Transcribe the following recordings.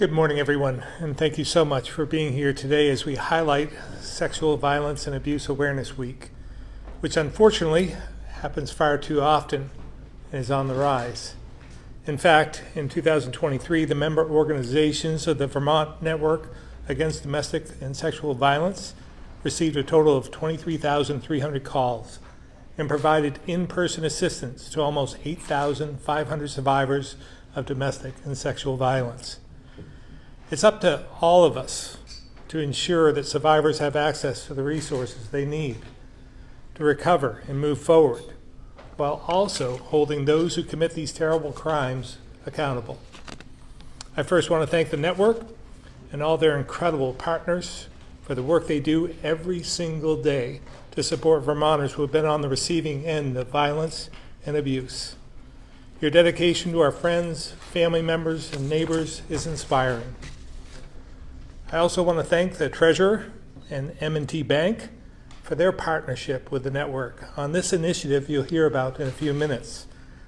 Good morning, everyone, and thank you so much for being here today as we highlight Sexual Violence and Abuse Awareness Week, which unfortunately happens far too often and is on the rise. In fact, in 2023, the member organizations of the Vermont Network Against Domestic and Sexual Violence received a total of 23,300 calls and provided in-person assistance to almost 8,500 survivors of domestic and sexual violence. It's up to all of us to ensure that survivors have access to the resources they need to recover and move forward, while also holding those who commit these terrible crimes accountable. I first want to thank the network and all their incredible partners for the work they do every single day to support Vermonters who have been on the receiving end of violence and abuse. Your dedication to our friends, family members, and neighbors is inspiring. I also want to thank the Treasurer and M&T Bank for their partnership with the network on this initiative you'll hear about in a few minutes,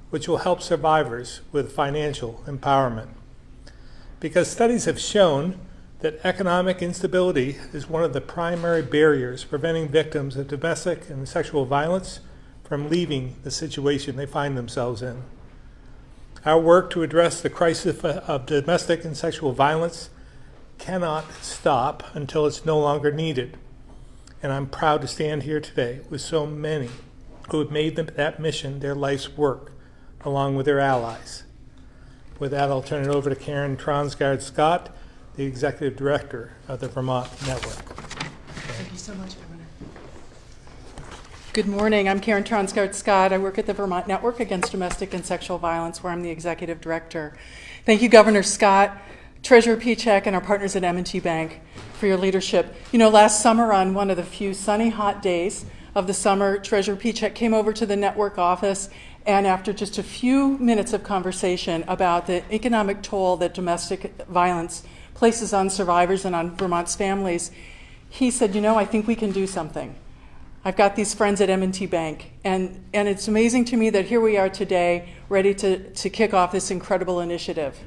which will help survivors with financial empowerment. Because studies have shown that economic instability is one of the primary barriers preventing victims of domestic and sexual violence from leaving the situation they find themselves in. Our work to address the crisis of domestic and sexual violence cannot stop until it's no longer needed. And I'm proud to stand here today with so many who have made that mission their life's work, along with their allies. With that, I'll turn it over to Karen Tronsgaard-Scott, the Executive Director of the Vermont Network. Thank you so much, Governor. Good morning. I'm Karen Tronsgaard-Scott. I work at the Vermont Network Against Domestic and Sexual Violence, where I'm the Executive Director. Thank you, Governor Scott, Treasurer Pichek, and our partners at M&T Bank for your leadership. You know, last summer on one of the few sunny, hot days of the summer, Treasurer Pichek came over to the network office, and after just a few minutes of conversation about the economic toll that domestic violence places on survivors and on Vermont's families, he said, I think we can do something. I've got these friends at M&T Bank, and it's amazing to me that here we are today, ready to kick off this incredible initiative.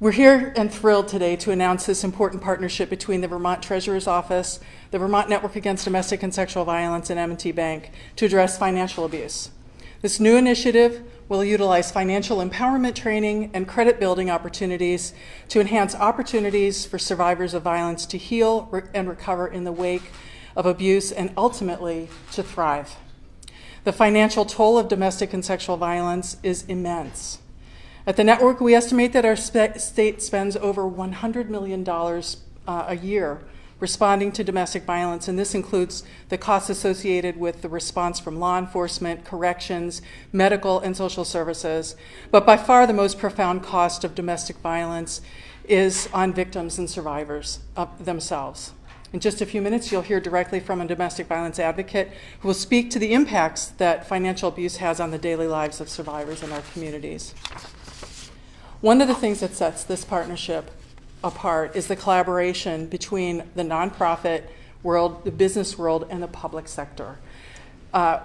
We're here and thrilled today to announce this important partnership between the Vermont Treasurer's Office, the Vermont Network Against Domestic and Sexual Violence, and M&T Bank to address financial abuse. This new initiative will utilize financial empowerment training and credit building opportunities to enhance opportunities for survivors of violence to heal and recover in the wake of abuse and ultimately to thrive. The financial toll of domestic and sexual violence is immense. At the network, we estimate that our state spends over $100 million a year responding to domestic violence, and this includes the costs associated with the response from law enforcement, corrections, medical, and social services. But by far the most profound cost of domestic violence is on victims and survivors themselves. In just a few minutes, you'll hear directly from a domestic violence advocate who will speak to the impacts that financial abuse has on the daily lives of survivors in our communities. One of the things that sets this partnership apart is the collaboration between the nonprofit world, the business world, and the public sector.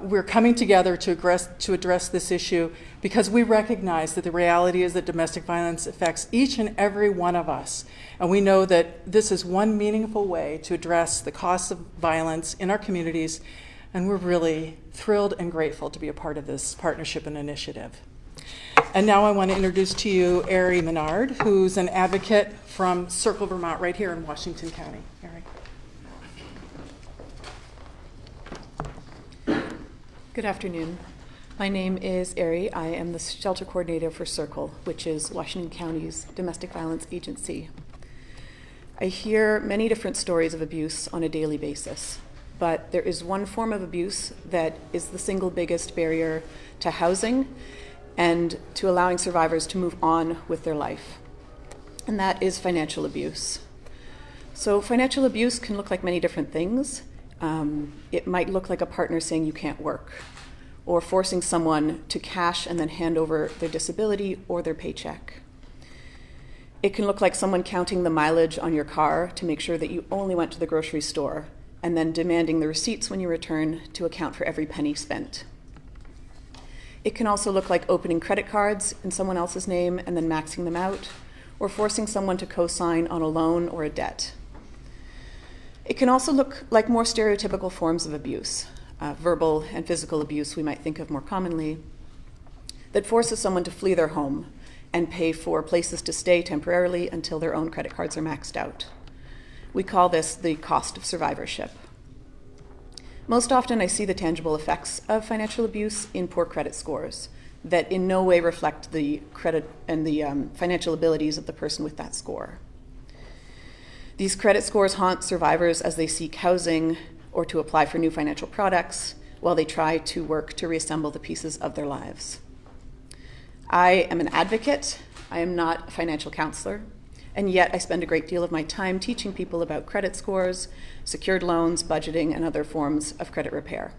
We're coming together to address this issue because we recognize that the reality is that domestic violence affects each and every one of us. And we know that this is one meaningful way to address the costs of violence in our communities. And we're really thrilled and grateful to be a part of this partnership and initiative. And now I want to introduce to you Ari Menard, who's an advocate from Circle, Vermont, right here in Washington County. Ari. Good afternoon. My name is Ari. I am the shelter coordinator for Circle, which is Washington County's domestic violence agency. I hear many different stories of abuse on a daily basis, but there is one form of abuse that is the single biggest barrier to housing and to allowing survivors to move on with their life, and that is financial abuse. So financial abuse can look like many different things. It might look like a partner saying you can't work, or forcing someone to cash and then hand over their disability or their paycheck. It can look like someone counting the mileage on your car to make sure that you only went to the grocery store, and then demanding the receipts when you return to account for every penny spent. It can also look like opening credit cards in someone else's name and then maxing them out, or forcing someone to co-sign on a loan or a debt. It can also look like more stereotypical forms of abuse, verbal and physical abuse we might think of more commonly, that forces someone to flee their home and pay for places to stay temporarily until their own credit cards are maxed out. We call this the cost of survivorship. Most often I see the tangible effects of financial abuse in poor credit scores that in no way reflect the credit and the financial abilities of the person with that score. These credit scores haunt survivors as they seek housing or to apply for new financial products while they try to work to reassemble the pieces of their lives. I am an advocate. I am not a financial counselor, and yet I spend a great deal of my time teaching people about credit scores, secured loans, budgeting, and other forms of credit repair.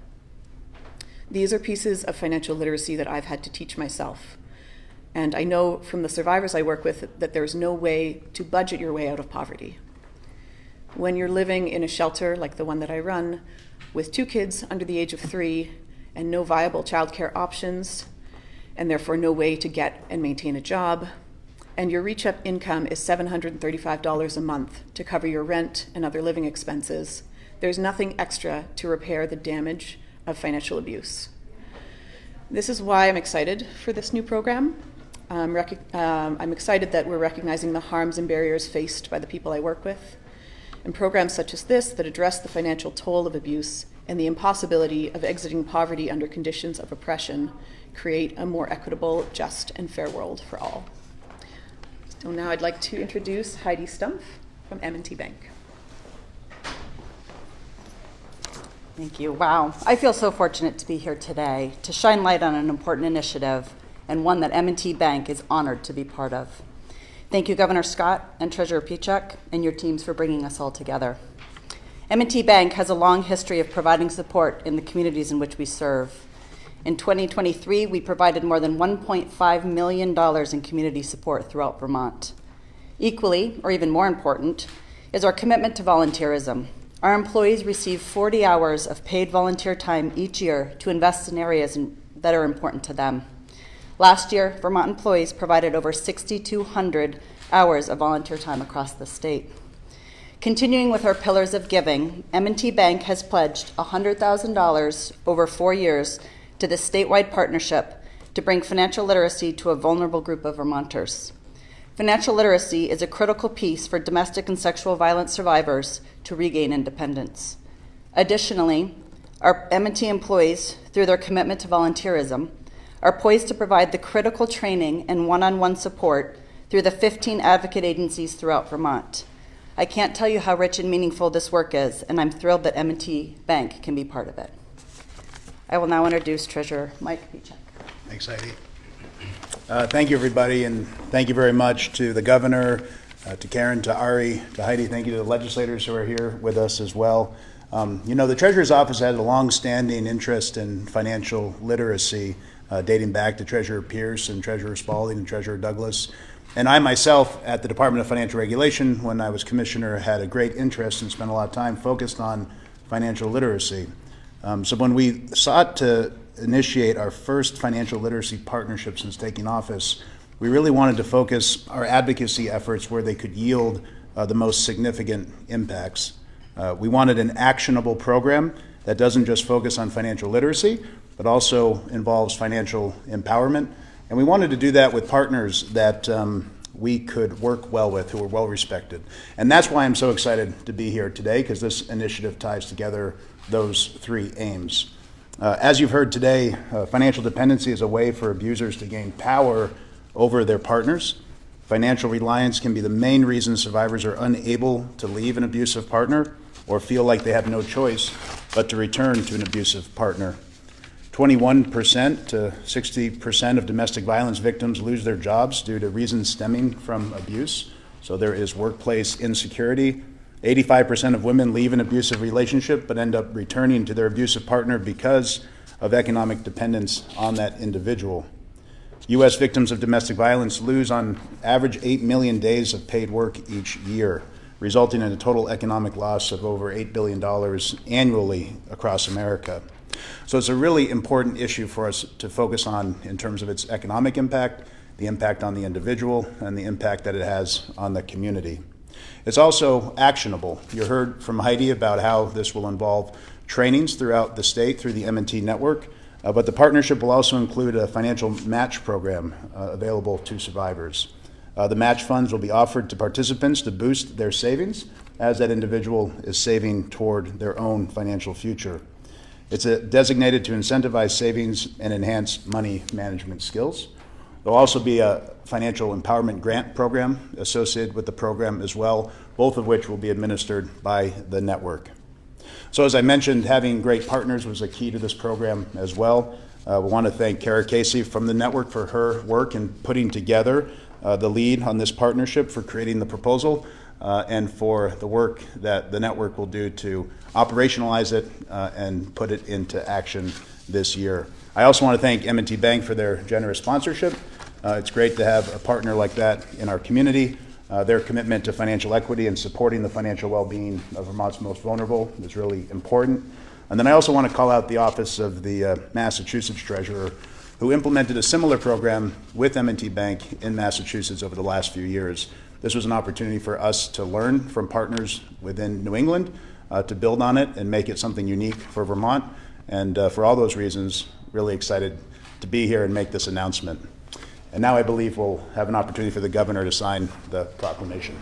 These are pieces of financial literacy that I've had to teach myself. And I know from the survivors I work with that there's no way to budget your way out of poverty. When you're living in a shelter like the one that I run, with 2 kids under the age of 3 and no viable childcare options, and therefore no way to get and maintain a job, and your reach-up income is $735 a month to cover your rent and other living expenses, there's nothing extra to repair the damage of financial abuse. This is why I'm excited for this new program. I'm excited that we're recognizing the harms and barriers faced by the people I work with, and programs such as this that address the financial toll of abuse and the impossibility of exiting poverty under conditions of oppression create a more equitable, just, and fair world for all. So now I'd like to introduce Heidi Stumpf from M&T Bank. Thank you. Wow. I feel so fortunate to be here today to shine light on an important initiative and one that M&T Bank is honored to be part of. Thank you, Governor Scott and Treasurer Pichuk and your teams for bringing us all together. M&T Bank has a long history of providing support in the communities in which we serve. In 2023, we provided more than $1.5 million in community support throughout Vermont. Equally, or even more important, is our commitment to volunteerism. Our employees receive 40 hours of paid volunteer time each year to invest in areas that are important to them. Last year, Vermont employees provided over 6,200 hours of volunteer time across the state. Continuing with our pillars of giving, M&T Bank has pledged $100,000 over 4 years to the statewide partnership to bring financial literacy to a vulnerable group of Vermonters. Financial literacy is a critical piece for domestic and sexual violence survivors to regain independence. Additionally, our M&T employees, through their commitment to volunteerism, are poised to provide the critical training and one-on-one support through the 15 advocate agencies throughout Vermont. I can't tell you how rich and meaningful this work is, and I'm thrilled that M&T Bank can be part of it. I will now introduce Treasurer Mike Pichuk. Thanks, Heidi. Thank you, everybody, and thank you very much to the governor, to Karen, to Ari, to Heidi. Thank you to the legislators who are here with us as well. The Treasurer's Office had a long-standing interest in financial literacy, dating back to Treasurer Pierce and Treasurer Spalding and Treasurer Douglas. And I myself, at the Department of Financial Regulation, when I was commissioner, had a great interest and spent a lot of time focused on financial literacy. So when we sought to initiate our first financial literacy partnership since taking office, we really wanted to focus our advocacy efforts where they could yield the most significant impacts. We wanted an actionable program that doesn't just focus on financial literacy, but also involves financial empowerment. And we wanted to do that with partners that we could work well with, who were well respected. And that's why I'm so excited to be here today, because this initiative ties together those 3 aims. As you've heard today, financial dependency is a way for abusers to gain power over their partners. Financial reliance can be the main reason survivors are unable to leave an abusive partner or feel like they have no choice but to return to an abusive partner. 21% to 60% of domestic violence victims lose their jobs due to reasons stemming from abuse. So there is workplace insecurity. 85% of women leave an abusive relationship but end up returning to their abusive partner because of economic dependence on that individual. U.S. victims of domestic violence lose on average 8 million days of paid work each year, resulting in a total economic loss of over $8 billion annually across America. So it's a really important issue for us to focus on in terms of its economic impact the impact on the individual, and the impact that it has on the community. It's also actionable. You heard from Heidi about how this will involve trainings throughout the state through the M&T network, but the partnership will also include a financial match program available to survivors. The match funds will be offered to participants to boost their savings as that individual is saving toward their own financial future. It's designated to incentivize savings and enhance money management skills. There'll also be a financial empowerment grant program associated with the program as well, both of which will be administered by the network. So as I mentioned, having great partners was a key to this program as well. We want to thank Kara Casey from the network for her work in putting together the lead on this partnership, for creating the proposal, and for the work that the network will do to operationalize it and put it into action this year. I also want to thank M&T Bank for their generous sponsorship. It's great to have a partner like that in our community. Their commitment to financial equity and supporting the financial well-being of Vermont's most vulnerable is really important. And then I also want to call out the Office of the Massachusetts Treasurer, who implemented a similar program with M&T Bank in Massachusetts over the last few years. This was an opportunity for us to learn from partners within New England, to build on it and make it something unique for Vermont. And for all those reasons, really excited to be here and make this announcement. And now I believe we'll have an opportunity for the governor to sign the proclamation.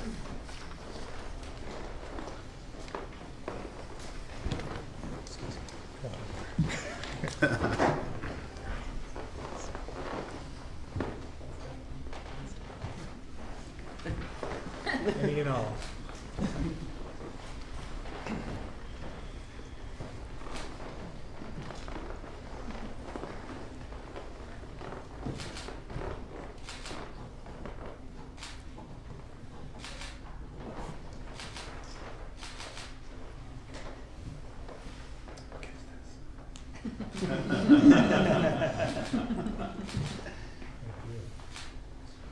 Any and all.